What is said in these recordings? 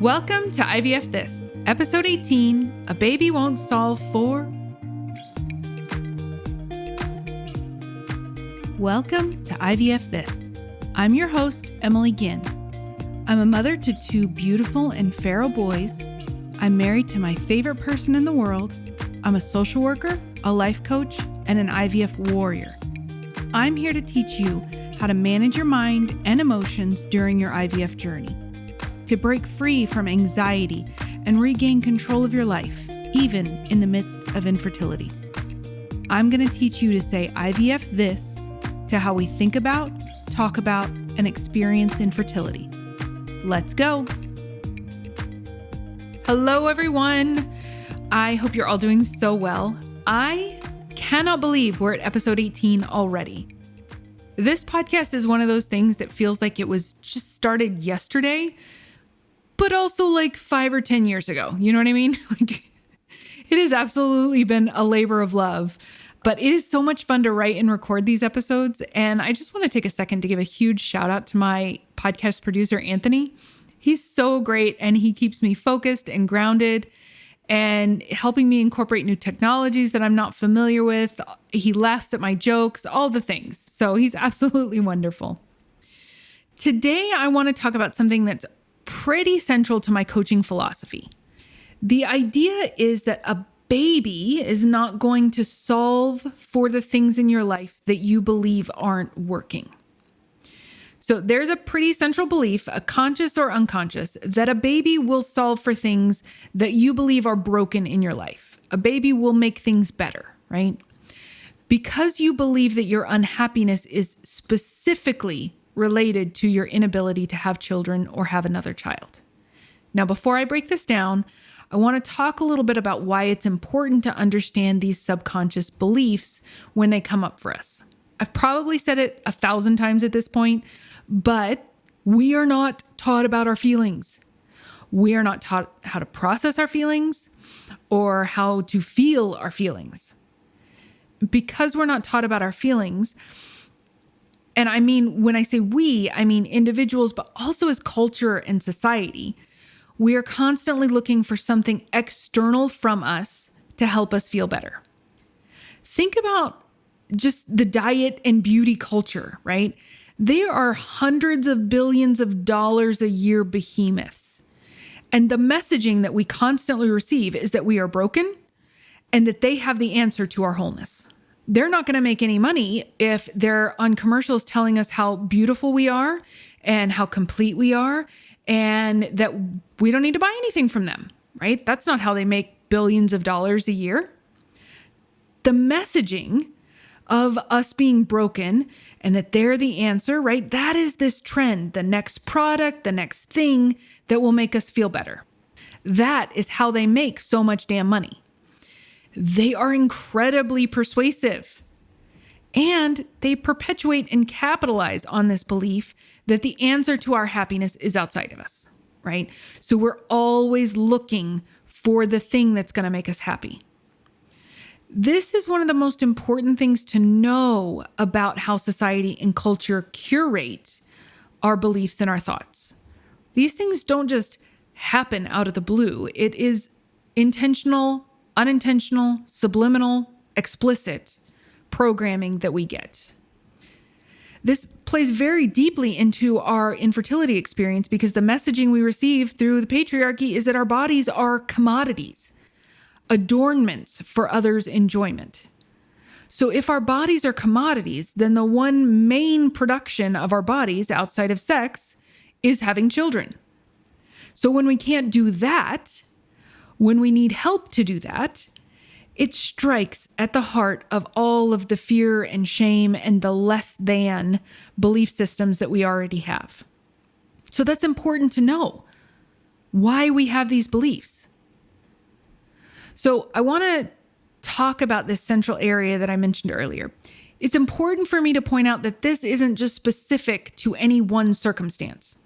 Welcome to IVF This, episode 18, A Baby Won't Solve for... Welcome to IVF This. I'm your host, Emily Ginn. I'm a mother to two beautiful and feral boys. I'm married to my favorite person in the world. I'm a social worker, a life coach, and an IVF warrior. I'm here to teach you how to manage your mind and emotions during your IVF journey, to break free from anxiety and regain control of your life, even in the midst of infertility. I'm going to teach you to say IVF this to how we think about, talk about, and experience infertility. Let's go. Hello, everyone. I hope you're all doing so well. I cannot believe we're at episode 18 already. This podcast is one of those things that feels like it was just started yesterday, but also like 5 or 10 years ago. You know what I mean? It has absolutely been a labor of love, but it is so much fun to write and record these episodes. And I just want to take a second to give a huge shout out to my podcast producer, Anthony. He's so great and he keeps me focused and grounded and helping me incorporate new technologies that I'm not familiar with. He laughs at my jokes, all the things. So he's absolutely wonderful. Today, I want to talk about something that's pretty central to my coaching philosophy. The idea is that a baby is not going to solve for the things in your life that you believe aren't working. So there's a pretty central belief, a conscious or unconscious, that a baby will solve for things that you believe are broken in your life. A baby will make things better, right? Because you believe that your unhappiness is specifically related to your inability to have children or have another child. Now, before I break this down, I want to talk a little bit about why it's important to understand these subconscious beliefs when they come up for us. I've probably said it 1,000 times at this point, but we are not taught about our feelings. We are not taught how to process our feelings or how to feel our feelings. Because we're not taught about our feelings, and I mean, when I say we, I mean individuals, but also as culture and society, we are constantly looking for something external from us to help us feel better. Think about just the diet and beauty culture, right? They are hundreds of billions of dollars a year behemoths. And the messaging that we constantly receive is that we are broken and that they have the answer to our wholeness. They're not going to make any money if they're on commercials telling us how beautiful we are and how complete we are and that we don't need to buy anything from them, right? That's not how they make billions of dollars a year. The messaging of us being broken and that they're the answer, right? That is this trend, the next product, the next thing that will make us feel better. That is how they make so much damn money. They are incredibly persuasive and they perpetuate and capitalize on this belief that the answer to our happiness is outside of us, right? So we're always looking for the thing that's going to make us happy. This is one of the most important things to know about how society and culture curate our beliefs and our thoughts. These things don't just happen out of the blue. It is intentional, unintentional, subliminal, explicit programming that we get. This plays very deeply into our infertility experience because the messaging we receive through the patriarchy is that our bodies are commodities, adornments for others' enjoyment. So if our bodies are commodities, then the one main production of our bodies outside of sex is having children. So when we can't do that, when we need help to do that, it strikes at the heart of all of the fear and shame and the less than belief systems that we already have. So that's important to know why we have these beliefs. So I want to talk about this central area that I mentioned earlier. It's important for me to point out that this isn't just specific to any one circumstance.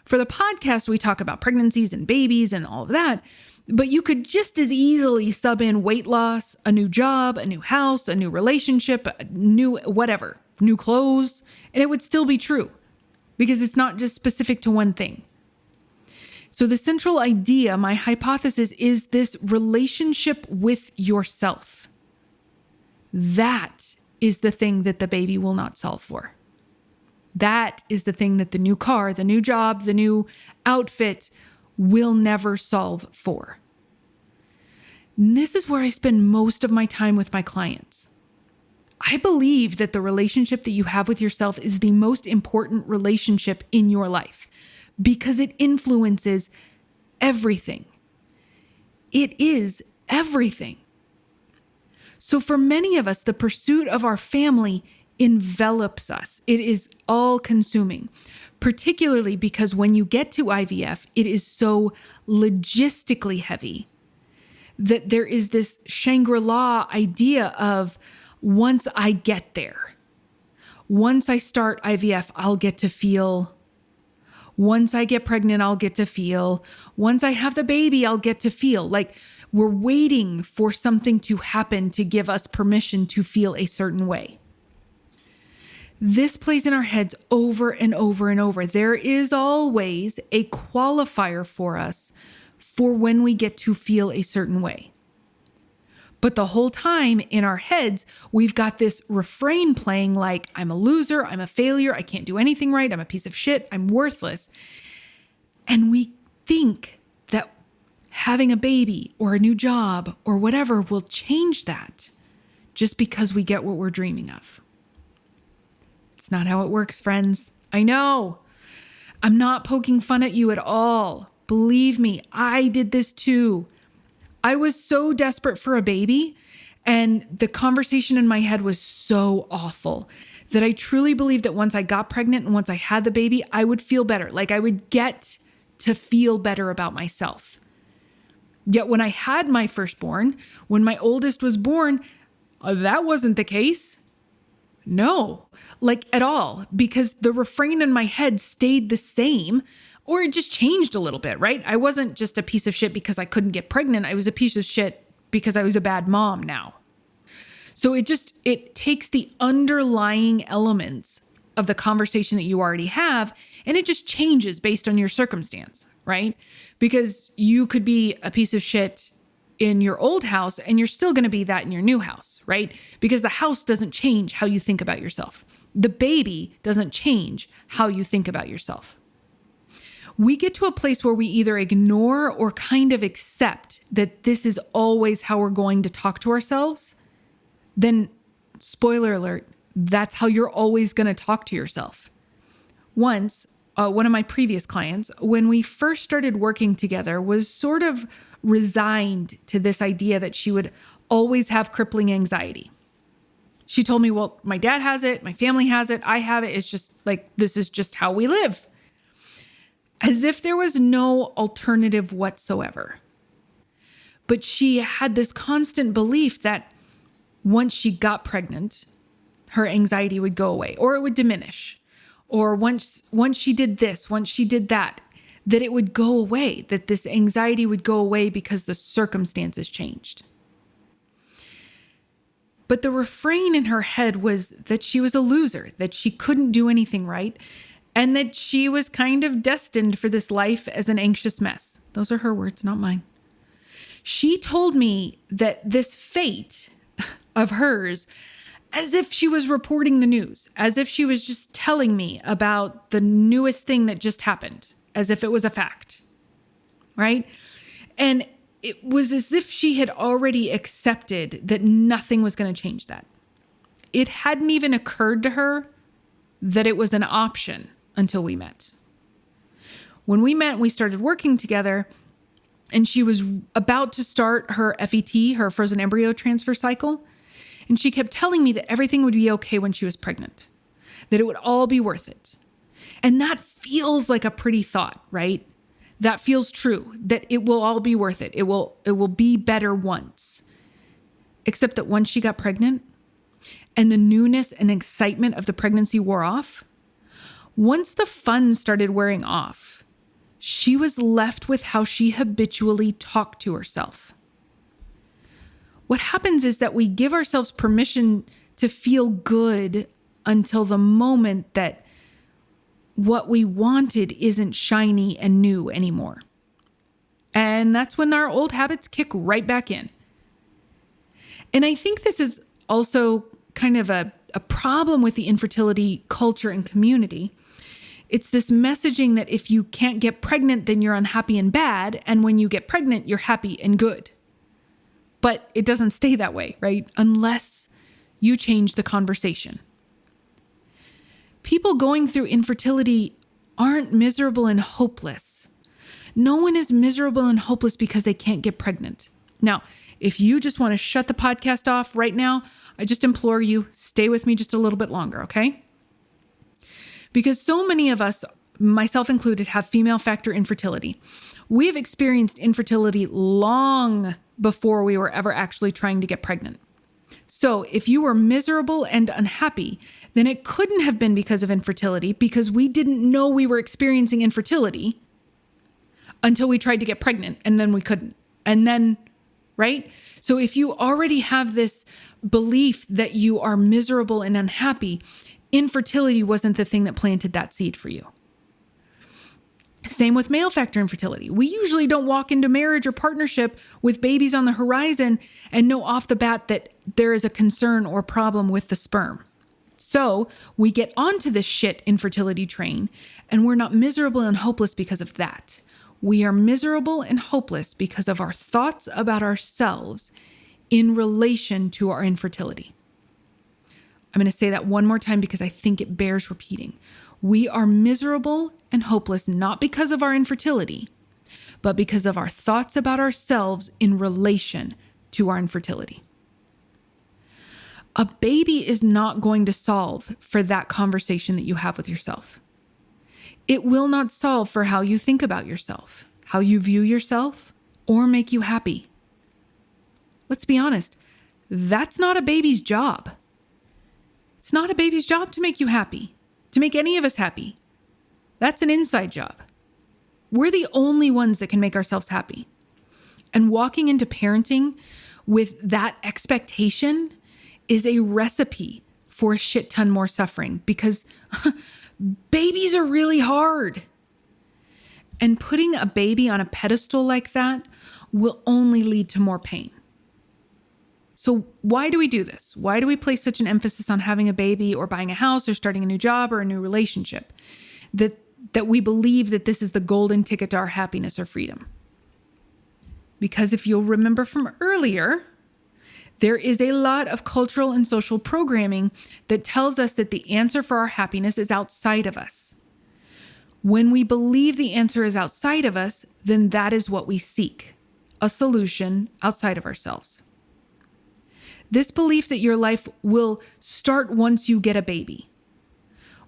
For the podcast, we talk about pregnancies and babies and all of that, but you could just as easily sub in weight loss, a new job, a new house, a new relationship, a new whatever, new clothes, and it would still be true because it's not just specific to one thing. So the central idea, my hypothesis, is this relationship with yourself. That is the thing that the baby will not solve for. That is the thing that the new car, the new job, the new outfit will never solve for. And this is where I spend most of my time with my clients. I believe that the relationship that you have with yourself is the most important relationship in your life because it influences everything. It is everything. So for many of us, the pursuit of our family envelops us. It is all consuming, particularly because when you get to IVF, it is so logistically heavy that there is this Shangri-La idea of once I get there, once I start IVF, I'll get to feel. Once I get pregnant, I'll get to feel. Once I have the baby, I'll get to feel. Like we're waiting for something to happen to give us permission to feel a certain way. This plays in our heads over and over and over. There is always a qualifier for us for when we get to feel a certain way. But the whole time in our heads, we've got this refrain playing like, I'm a loser, I'm a failure, I can't do anything right, I'm a piece of shit, I'm worthless. And we think that having a baby or a new job or whatever will change that just because we get what we're dreaming of. It's not how it works, friends. I know. I'm not poking fun at you at all. Believe me, I did this too. I was so desperate for a baby, and the conversation in my head was so awful that I truly believed that once I got pregnant and once I had the baby, I would feel better. Like I would get to feel better about myself. Yet when I had my firstborn, when my oldest was born, that wasn't the case. No, like at all, because the refrain in my head stayed the same, or it just changed a little bit, right? I wasn't just a piece of shit because I couldn't get pregnant. I was a piece of shit because I was a bad mom now. So it takes the underlying elements of the conversation that you already have, and it just changes based on your circumstance, right? Because you could be a piece of shit in your old house and you're still going to be that in your new house, right? Because the house doesn't change how you think about yourself. The baby doesn't change how you think about yourself. We get to a place where we either ignore or kind of accept that this is always how we're going to talk to ourselves. Then, spoiler alert, that's how you're always going to talk to yourself. Once, one of my previous clients, when we first started working together, was sort of resigned to this idea that she would always have crippling anxiety. She told me, well, my dad has it, my family has it, I have it. It's just like, this is just how we live. As if there was no alternative whatsoever. But she had this constant belief that once she got pregnant, her anxiety would go away or it would diminish. Or once she did this, once she did that it would go away, that this anxiety would go away because the circumstances changed. But the refrain in her head was that she was a loser, that she couldn't do anything right, and that she was kind of destined for this life as an anxious mess. Those are her words, not mine. She told me that this fate of hers, as if she was reporting the news, as if she was just telling me about the newest thing that just happened, as if it was a fact, right? And it was as if she had already accepted that nothing was going to change that. It hadn't even occurred to her that it was an option until we met. When we met, we started working together, and she was about to start her FET, her frozen embryo transfer cycle. And she kept telling me that everything would be okay when she was pregnant, that it would all be worth it. And that feels like a pretty thought, right? That feels true, that it will all be worth it. It will be better once. Except that once she got pregnant and the newness and excitement of the pregnancy wore off, once the fun started wearing off, she was left with how she habitually talked to herself. What happens is that we give ourselves permission to feel good until the moment that what we wanted isn't shiny and new anymore. And that's when our old habits kick right back in. And I think this is also kind of a problem with the infertility culture and community. It's this messaging that if you can't get pregnant, then you're unhappy and bad. And when you get pregnant, you're happy and good. But it doesn't stay that way, right? Unless you change the conversation. People going through infertility aren't miserable and hopeless. No one is miserable and hopeless because they can't get pregnant. Now, if you just want to shut the podcast off right now, I just implore you, stay with me just a little bit longer, okay? Because so many of us, myself included, have female factor infertility. We have experienced infertility long before we were ever actually trying to get pregnant. So if you were miserable and unhappy, then it couldn't have been because of infertility, because we didn't know we were experiencing infertility until we tried to get pregnant, and then we couldn't. And then, right? So if you already have this belief that you are miserable and unhappy, infertility wasn't the thing that planted that seed for you. Same with male factor infertility. We usually don't walk into marriage or partnership with babies on the horizon and know off the bat that there is a concern or problem with the sperm. So we get onto this shit infertility train, and we're not miserable and hopeless because of that. We are miserable and hopeless because of our thoughts about ourselves in relation to our infertility. I'm going to say that one more time because I think it bears repeating. We are miserable and hopeless not because of our infertility, but because of our thoughts about ourselves in relation to our infertility. A baby is not going to solve for that conversation that you have with yourself. It will not solve for how you think about yourself, how you view yourself, or make you happy. Let's be honest, that's not a baby's job. It's not a baby's job to make you happy, to make any of us happy. That's an inside job. We're the only ones that can make ourselves happy. And walking into parenting with that expectation is a recipe for a shit ton more suffering, because babies are really hard. And putting a baby on a pedestal like that will only lead to more pain. So why do we do this? Why do we place such an emphasis on having a baby or buying a house or starting a new job or a new relationship? That we believe that this is the golden ticket to our happiness or freedom. Because if you'll remember from earlier, there is a lot of cultural and social programming that tells us that the answer for our happiness is outside of us. When we believe the answer is outside of us, then that is what we seek, a solution outside of ourselves. This belief that your life will start once you get a baby.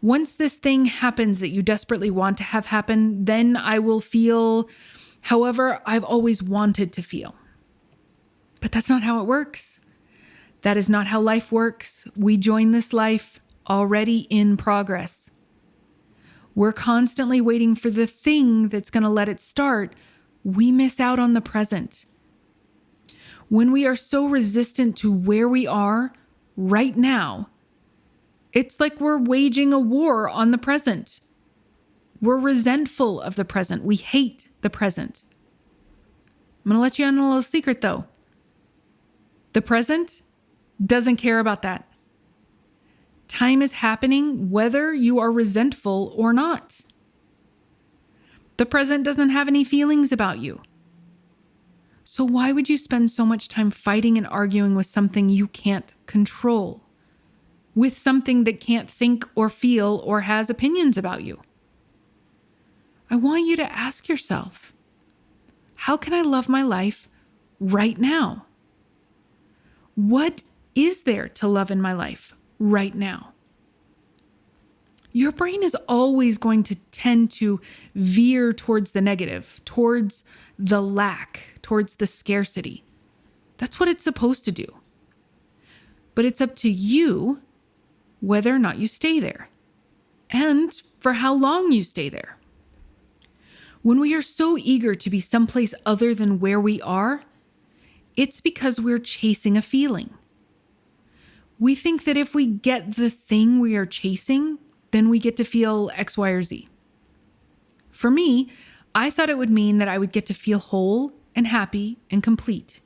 Once this thing happens that you desperately want to have happen, then I will feel however I've always wanted to feel. But that's not how it works. That is not how life works. We join this life already in progress. We're constantly waiting for the thing that's going to let it start. We miss out on the present. When we are so resistant to where we are right now, it's like we're waging a war on the present. We're resentful of the present. We hate the present. I'm going to let you in on a little secret though. The present doesn't care about that. Time is happening whether you are resentful or not. The present doesn't have any feelings about you. So why would you spend so much time fighting and arguing with something you can't control? With something that can't think or feel or has opinions about you? I want you to ask yourself, how can I love my life right now? What is there to love in my life right now? Your brain is always going to tend to veer towards the negative, towards the lack, towards the scarcity. That's what it's supposed to do. But it's up to you whether or not you stay there, and for how long you stay there. When we are so eager to be someplace other than where we are, it's because we're chasing a feeling. We think that if we get the thing we are chasing, then we get to feel X, Y, or Z. For me, I thought it would mean that I would get to feel whole and happy and complete.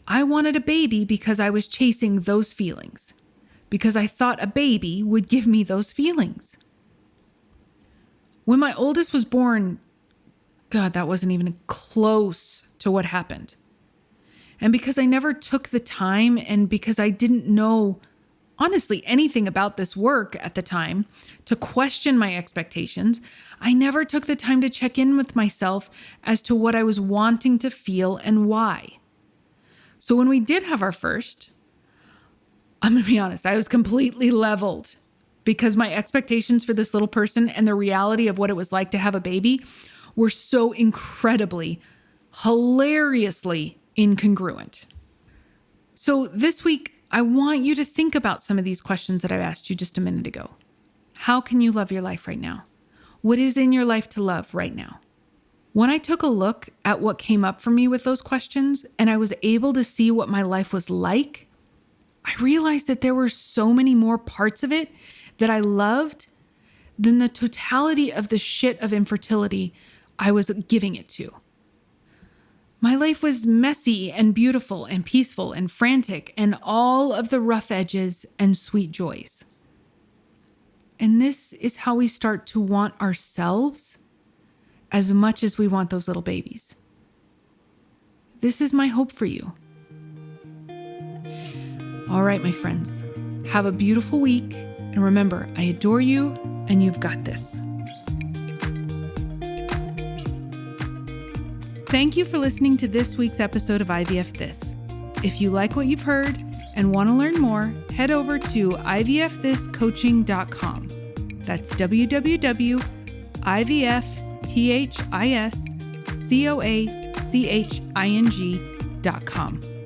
I wanted a baby because I was chasing those feelings, because I thought a baby would give me those feelings. When my oldest was born, God, that wasn't even close to what happened. And because I never took the time, and because I didn't know, honestly, anything about this work at the time to question my expectations, I never took the time to check in with myself as to what I was wanting to feel and why. So when we did have our first, I'm going to be honest, I was completely leveled because my expectations for this little person and the reality of what it was like to have a baby were so incredibly, hilariously incongruent. So this week, I want you to think about some of these questions that I asked you just a minute ago. How can you love your life right now? What is in your life to love right now? When I took a look at what came up for me with those questions, and I was able to see what my life was like, I realized that there were so many more parts of it that I loved than the totality of the shit of infertility I was giving it to. My life was messy and beautiful and peaceful and frantic and all of the rough edges and sweet joys. And this is how we start to want ourselves as much as we want those little babies. This is my hope for you. All right, my friends, have a beautiful week. And remember, I adore you and you've got this. Thank you for listening to this week's episode of IVF This. If you like what you've heard and want to learn more, head over to ivfthiscoaching.com. That's www.ivfthiscoaching.com.